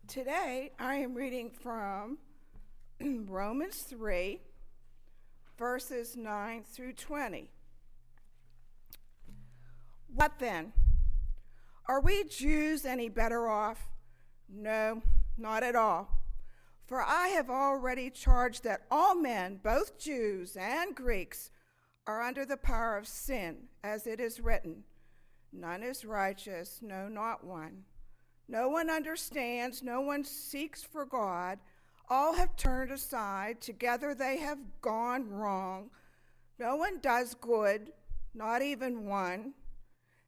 Today, I am reading from Romans 3, verses 9 through 20. What then? Are we Jews any better off? No, not at all. For I have already charged that all men, both Jews and Greeks, are under the power of sin, as it is written, none is righteous, no, not one. No one understands, no one seeks for God. All have turned aside, together they have gone wrong. No one does good, not even one.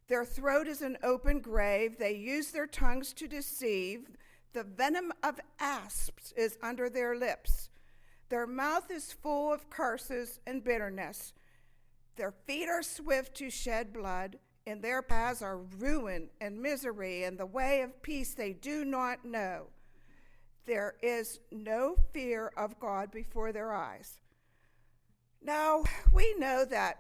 Their throat is an open grave. They use their tongues to deceive. The venom of asps is under their lips. Their mouth is full of curses and bitterness. Their feet are swift to shed blood. In their paths are ruin and misery, and the way of peace they do not know. There is no fear of God before their eyes. Now, we know that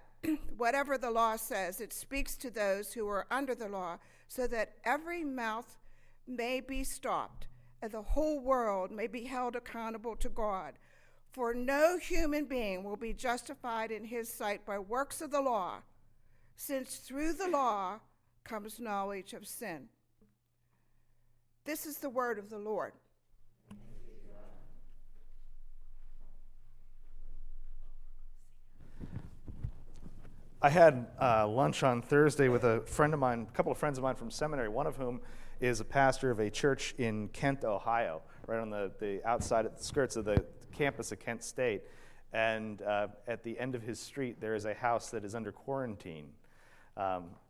whatever the law says, it speaks to those who are under the law, so that every mouth may be stopped, and the whole world may be held accountable to God. For no human being will be justified in his sight by works of the law, since through the law comes knowledge of sin. This is the word of the Lord. I had lunch on Thursday with a couple of friends of mine from seminary, one of whom is a pastor of a church in Kent, Ohio, right on the outside of the skirts of the campus of Kent State. And at the end of his street, there is a house that is under quarantine.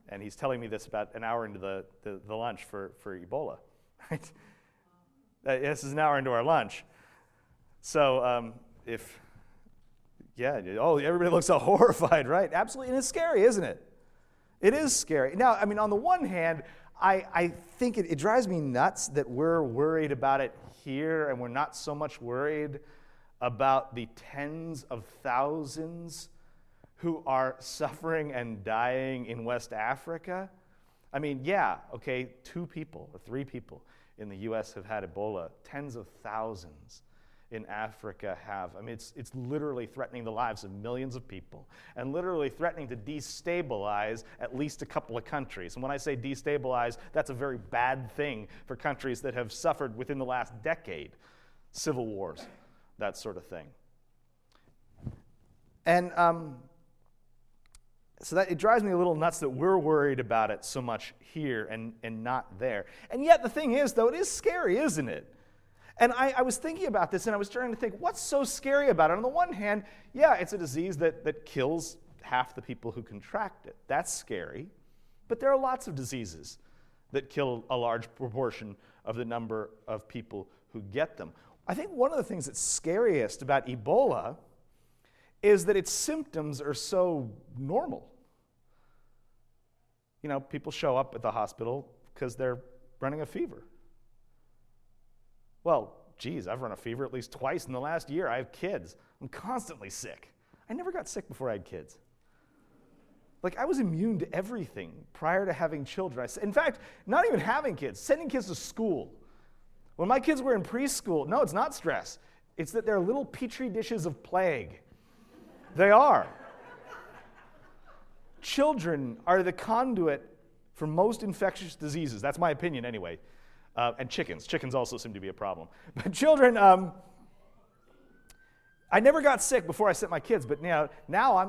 And he's telling me this about an hour into the lunch for Ebola. Right? This is an hour into our lunch. So everybody looks so horrified, right? Absolutely, and it's scary, isn't it? It is scary. Now, I mean, on the one hand, I think it drives me nuts that we're worried about it here, and we're not so much worried about the tens of thousands who are suffering and dying in West Africa. I mean, 2 people or 3 people in the U.S. have had Ebola. Tens of thousands in Africa have. I mean, it's literally threatening the lives of millions of people and literally threatening to destabilize at least a couple of countries. And when I say destabilize, that's a very bad thing for countries that have suffered within the last decade. Civil wars, that sort of thing. And so that it drives me a little nuts that we're worried about it so much here and not there. And yet the thing is, though, it is scary, isn't it? And I was thinking about this, and I was trying to think, what's so scary about it? On the one hand, it's a disease that kills half the people who contract it. That's scary. But there are lots of diseases that kill a large proportion of the number of people who get them. I think one of the things that's scariest about Ebola is that its symptoms are so normal. You know, people show up at the hospital because they're running a fever. Well, geez, I've run a fever at least twice in the last year. I have kids. I'm constantly sick. I never got sick before I had kids. Like, I was immune to everything prior to having children. In fact, not even having kids, sending kids to school. When my kids were in preschool, no, it's not stress. It's that they're little petri dishes of plague. They are. Children are the conduit for most infectious diseases. That's my opinion anyway. And chickens. Chickens also seem to be a problem. But children, I never got sick before I sent my kids, but now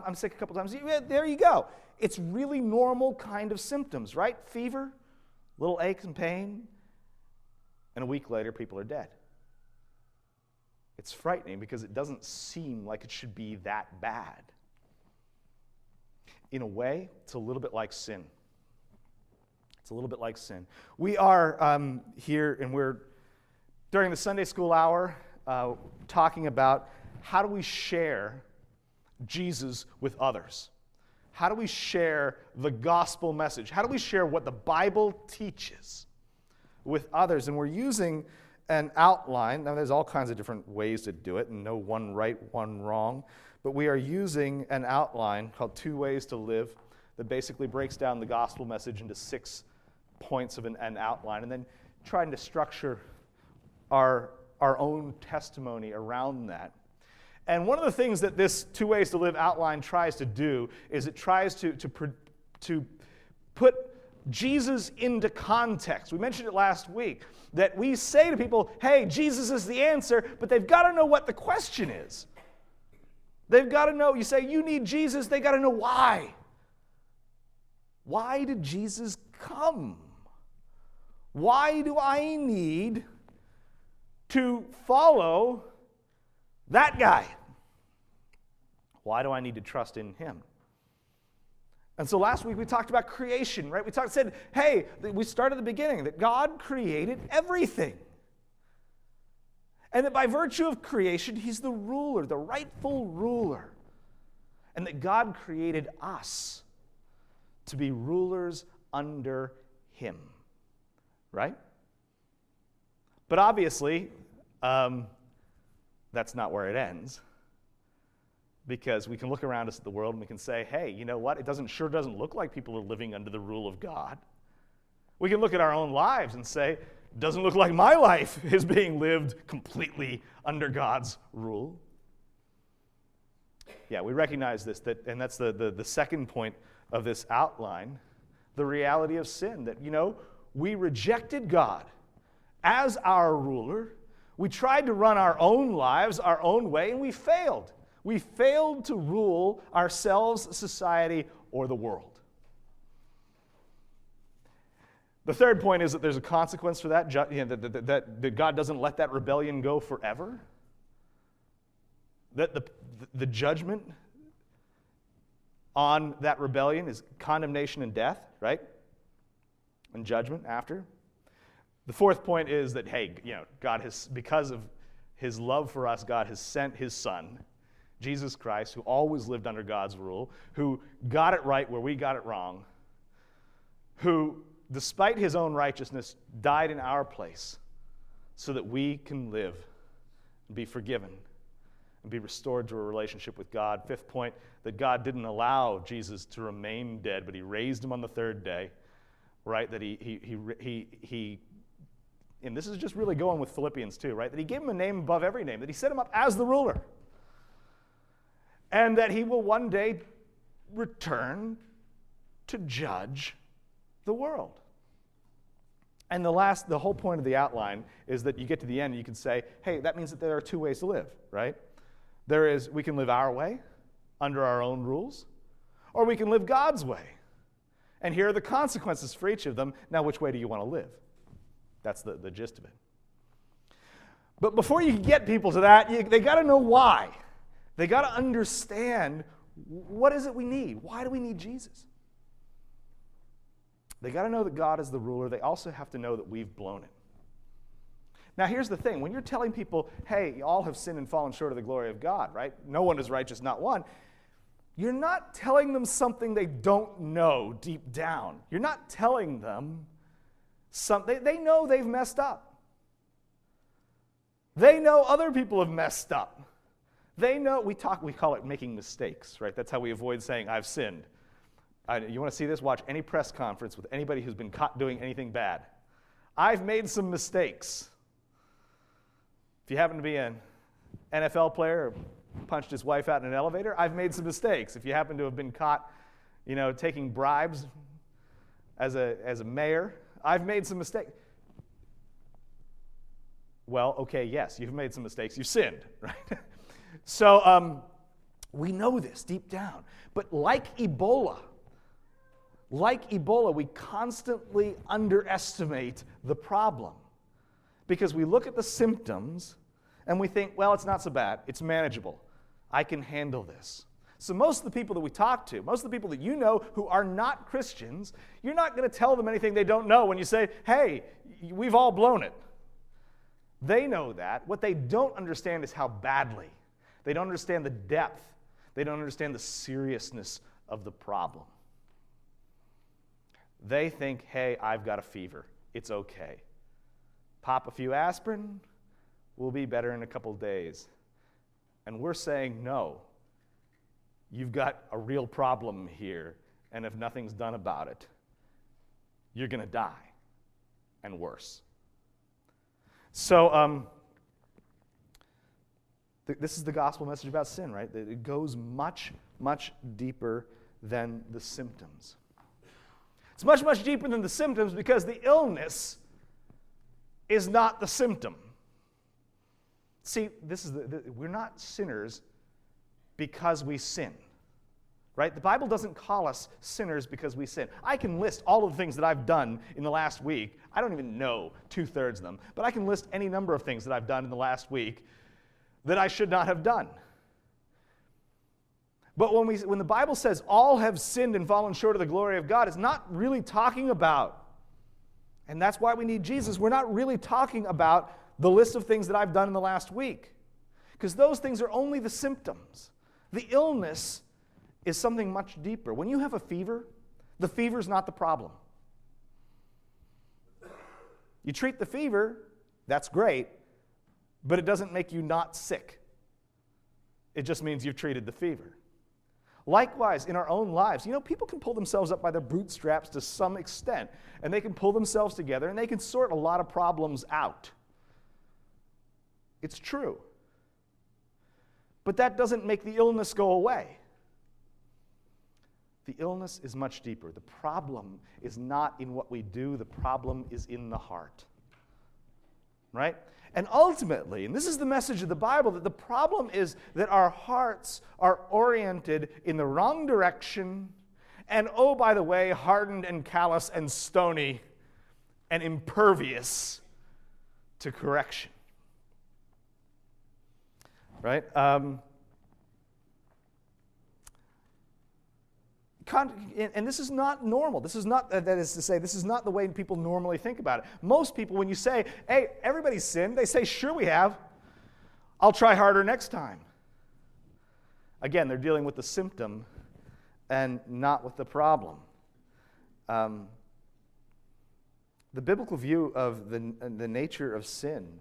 I'm sick a couple times. There you go. It's really normal kind of symptoms, right? Fever, little aches and pain, and a week later people are dead. It's frightening because it doesn't seem like it should be that bad. In a way, it's a little bit like sin. It's a little bit like sin. We are here, and we're, during the Sunday school hour, talking about how do we share Jesus with others? How do we share the gospel message? How do we share what the Bible teaches with others? And we're using an outline. Now, there's all kinds of different ways to do it, and no one right, one wrong. But we are using an outline called 2 Ways to Live that basically breaks down the gospel message into 6 points of an outline, and then trying to structure our own testimony around that. And one of the things that this Two Ways to Live outline tries to do is it tries to put Jesus into context. We mentioned it last week, that we say to people, hey, Jesus is the answer, but they've got to know what the question is. They've got to know, you say, you need Jesus, they got to know why. Why did Jesus come? Why do I need to follow that guy? Why do I need to trust in him? And so last week we talked about creation, right? We said, hey, we started at the beginning, that God created everything. And that by virtue of creation, he's the ruler, the rightful ruler. And that God created us to be rulers under him, right? But obviously, that's not where it ends. Because we can look around us at the world and we can say, hey, you know what? It sure doesn't look like people are living under the rule of God. We can look at our own lives and say, doesn't look like my life is being lived completely under God's rule. Yeah, we recognize this, and that's the second point of this outline, the reality of sin, that, we rejected God as our ruler. We tried to run our own lives, our own way, and we failed. We failed to rule ourselves, society, or the world. The third point is that there's a consequence for that, that God doesn't let that rebellion go forever. That the judgment on that rebellion is condemnation and death, right? And judgment after. The fourth point is that, hey, God has, because of his love for us, God has sent his Son, Jesus Christ, who always lived under God's rule, who got it right where we got it wrong, who, despite his own righteousness, died in our place so that we can live and be forgiven and be restored to a relationship with God. Fifth point, that God didn't allow Jesus to remain dead, but he raised him on the third day, right? That he and this is just really going with Philippians 2, right? That he gave him a name above every name, that he set him up as the ruler. And that he will one day return to judge the world. And the whole point of the outline is that you get to the end and you can say, hey, that means that there are two ways to live, right? We can live our way, under our own rules, or we can live God's way. And here are the consequences for each of them. Now, which way do you want to live? That's the gist of it. But before you get people to that, they got to know why. They got to understand, what is it we need? Why do we need Jesus? They got to know that God is the ruler. They also have to know that we've blown it. Now, here's the thing. When you're telling people, hey, all have sinned and fallen short of the glory of God, right? No one is righteous, not one. You're not telling them something they don't know deep down. You're not telling them something. They know they've messed up. They know other people have messed up. They know, we call it making mistakes, right? That's how we avoid saying, I've sinned. You want to see this? Watch any press conference with anybody who's been caught doing anything bad. I've made some mistakes. If you happen to be an NFL player or punched his wife out in an elevator, I've made some mistakes. If you happen to have been caught, taking bribes as a mayor, I've made some mistakes. Well, okay, yes, you've made some mistakes. You've sinned, right? So we know this deep down. But like Ebola, we constantly underestimate the problem. Because we look at the symptoms and we think, well, it's not so bad. It's manageable. I can handle this. So most of the people that we talk to, most of the people that you know who are not Christians, you're not going to tell them anything they don't know when you say, hey, we've all blown it. They know that. What they don't understand is how badly. They don't understand the depth. They don't understand the seriousness of the problem. They think, hey, I've got a fever. It's okay. Pop a few aspirin, we'll be better in a couple days. And we're saying, no, you've got a real problem here, and if nothing's done about it, you're going to die, and worse. So, this is the gospel message about sin, right? That it goes much, much deeper than the symptoms. It's much, much deeper than the symptoms because the illness is not the symptom. See, we're not sinners because we sin, right? The Bible doesn't call us sinners because we sin. I can list all of the things that I've done in the last week. I don't even know 2/3 of them, but I can list any number of things that I've done in the last week that I should not have done. But when the Bible says all have sinned and fallen short of the glory of God, it's not really talking about, and that's why we need Jesus, we're not really talking about the list of things that I've done in the last week, because those things are only the symptoms. The illness is something much deeper. When you have a fever, the fever's not the problem. You treat the fever, that's great, but it doesn't make you not sick. It just means you've treated the fever. Likewise, in our own lives, people can pull themselves up by their bootstraps to some extent, and they can pull themselves together, and they can sort a lot of problems out. It's true. But that doesn't make the illness go away. The illness is much deeper. The problem is not in what we do. The problem is in the heart. Right? And ultimately, and this is the message of the Bible, that the problem is that our hearts are oriented in the wrong direction, and oh, by the way, hardened and callous and stony and impervious to correction. Right? And this is not normal. This is not, that is to say, this is not the way people normally think about it. Most people, when you say, hey, everybody's sinned, they say, sure we have. I'll try harder next time. Again, they're dealing with the symptom and not with the problem. The biblical view of the nature of sin,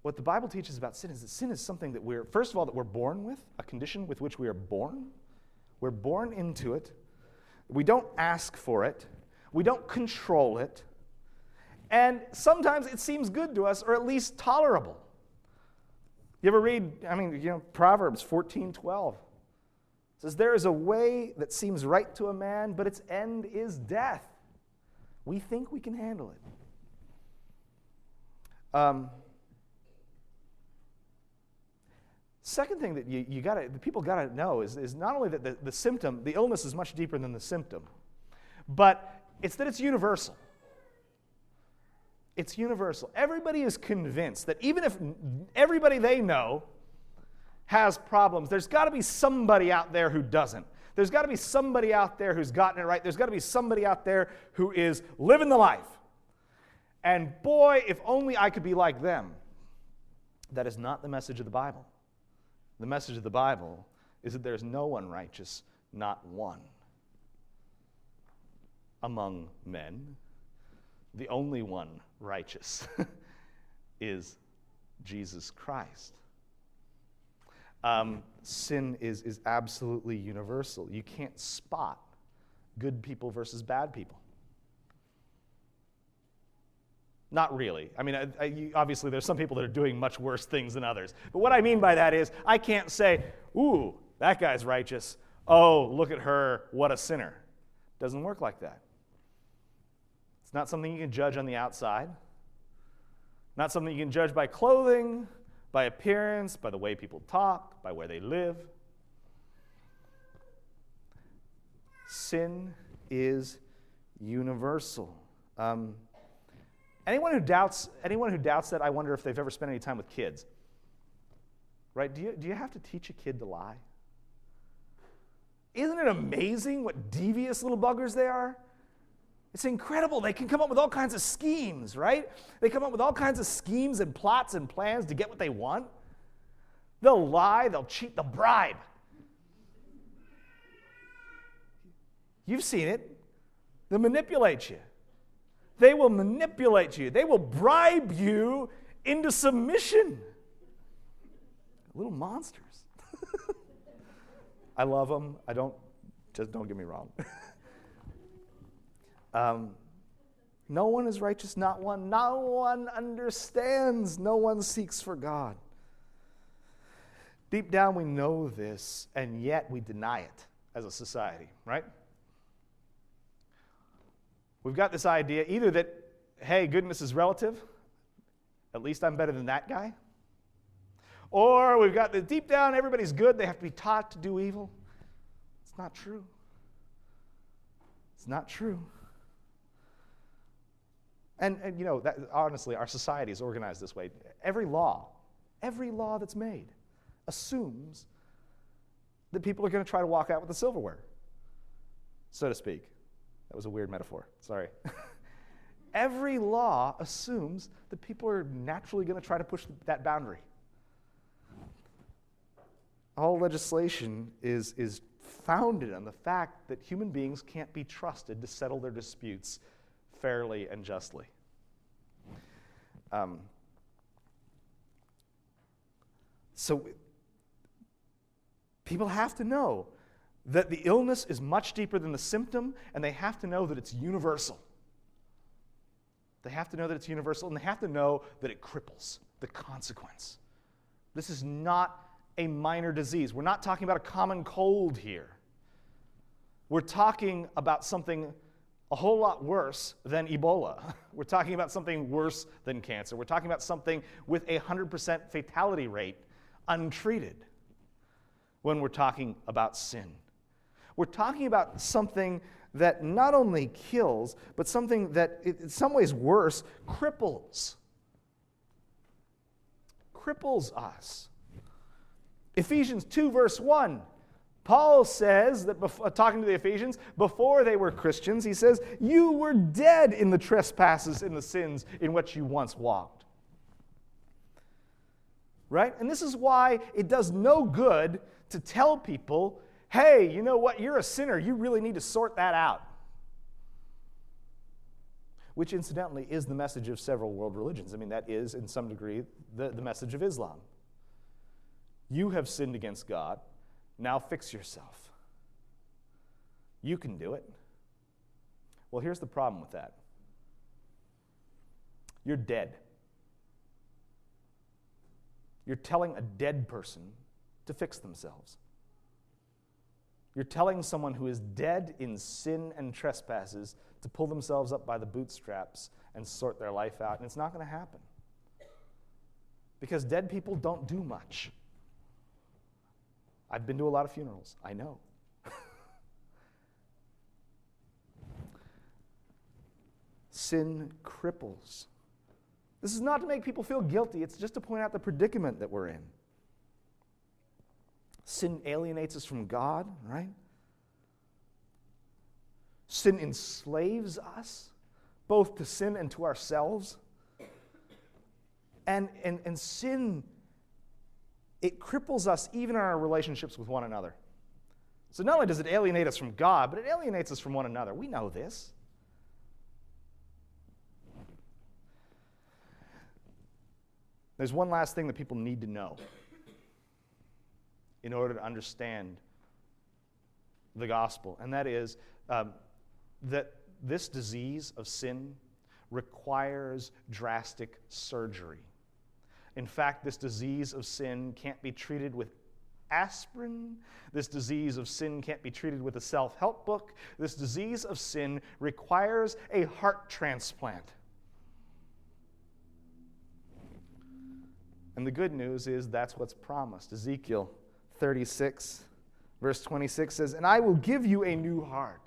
what the Bible teaches about sin is that sin is something that first of all, that we're born with, a condition with which we are born. We're born into it. We don't ask for it. We don't control it. And sometimes it seems good to us, or at least tolerable. You ever read, Proverbs 14:12. It says, there is a way that seems right to a man, but its end is death. We think we can handle it. Second thing that the people gotta know is not only that the symptom, the illness is much deeper than the symptom, but it's that it's universal. It's universal. Everybody is convinced that even if everybody they know has problems, there's got to be somebody out there who doesn't. There's got to be somebody out there who's gotten it right. There's got to be somebody out there who is living the life. And boy, if only I could be like them. That is not the message of the Bible. The message of the Bible is that there's no one righteous, not one. Among men, the only one righteous is Jesus Christ. Sin is absolutely universal. You can't spot good people versus bad people. Not really. Obviously, there's some people that are doing much worse things than others. But what I mean by that is, I can't say, ooh, that guy's righteous. Oh, look at her, what a sinner. It doesn't work like that. It's not something you can judge on the outside. Not something you can judge by clothing, by appearance, by the way people talk, by where they live. Sin is universal. Anyone who doubts that, I wonder if they've ever spent any time with kids. Right? Do you have to teach a kid to lie? Isn't it amazing what devious little buggers they are? It's incredible. They can come up with all kinds of schemes, right? They come up with all kinds of schemes and plots and plans to get what they want. They'll lie, they'll cheat, they'll bribe. You've seen it. They'll manipulate you. They will manipulate you. They will bribe you into submission. Little monsters. I love them. Don't get me wrong. No one is righteous, not one. No one understands. No one seeks for God. Deep down, we know this, and yet we deny it as a society, right? We've got this idea either that, hey, goodness is relative, at least I'm better than that guy. Or we've got the deep down, everybody's good, they have to be taught to do evil. It's not true. It's not true. And you know, that, honestly, our society is organized this way. Every law that's made assumes that people are going to try to walk out with the silverware, so to speak. That was a weird metaphor. Sorry. Every law assumes that people are naturally going to try to push that boundary. All legislation is founded on the fact that human beings can't be trusted to settle their disputes fairly and justly. So people have to know that the illness is much deeper than the symptom, and they have to know that it's universal. They have to know that it's universal, and they have to know that it cripples the consequence. This is not a minor disease. We're not talking about a common cold here. We're talking about something a whole lot worse than Ebola. We're talking about something worse than cancer. We're talking about something with a 100% fatality rate untreated when we're talking about sin. We're talking about something that not only kills, but something that, in some ways worse, cripples. Cripples us. Ephesians 2, verse 1. Paul says that, talking to the Ephesians, before they were Christians, he says, you were dead in the trespasses and the sins in which you once walked. Right? And this is why it does no good to tell people, hey, you know what, you're a sinner, you really need to sort that out. Which, incidentally, is the message of several world religions. I mean, that is, in some degree, the message of Islam. You have sinned against God. Now fix yourself. You can do it. Well, here's the problem with that. You're dead. You're telling a dead person to fix themselves. You're telling someone who is dead in sin and trespasses to pull themselves up by the bootstraps and sort their life out, and it's not going to happen. Because dead people don't do much. I've been to a lot of funerals. I know. Sin cripples. This is not to make people feel guilty. It's just to point out the predicament that we're in. Sin alienates us from God, right? Sin enslaves us, both to sin and to ourselves. And sin, it cripples us even in our relationships with one another. So not only does it alienate us from God, but it alienates us from one another. We know this. There's one last thing that people need to know in order to understand the gospel, and that is that this disease of sin requires drastic surgery. In fact, this disease of sin can't be treated with aspirin. This disease of sin can't be treated with a self-help book. This disease of sin requires a heart transplant. And the good news is that's what's promised. Ezekiel 36, verse 26 says, and I will give you a new heart,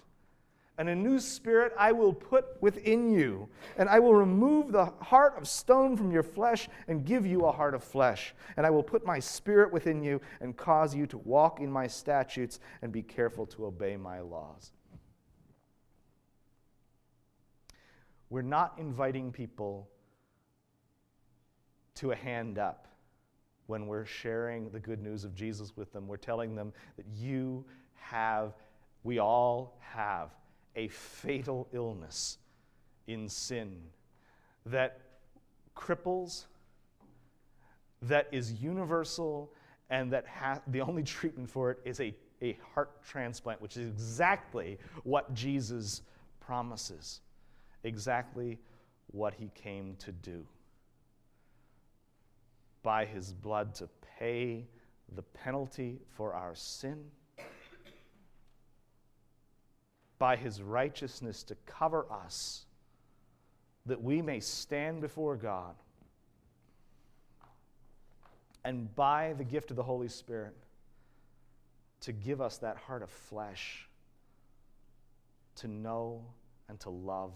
and a new spirit I will put within you, and I will remove the heart of stone from your flesh and give you a heart of flesh. And I will put my spirit within you and cause you to walk in my statutes and be careful to obey my laws. We're not inviting people to a hand up when we're sharing the good news of Jesus with them. We're telling them that we all have a fatal illness in sin that cripples, that is universal, and that the only treatment for it is a heart transplant, which is exactly what Jesus promises. exactly what he came to do. By his blood to pay the penalty for our sin, by his righteousness to cover us, that we may stand before God, and by the gift of the Holy Spirit to give us that heart of flesh to know and to love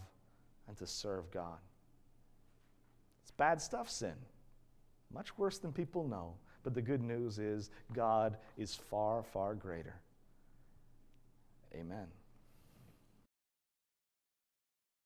and to serve God. It's bad stuff, sin. Much worse than people know. But the good news is God is far, far greater. Amen.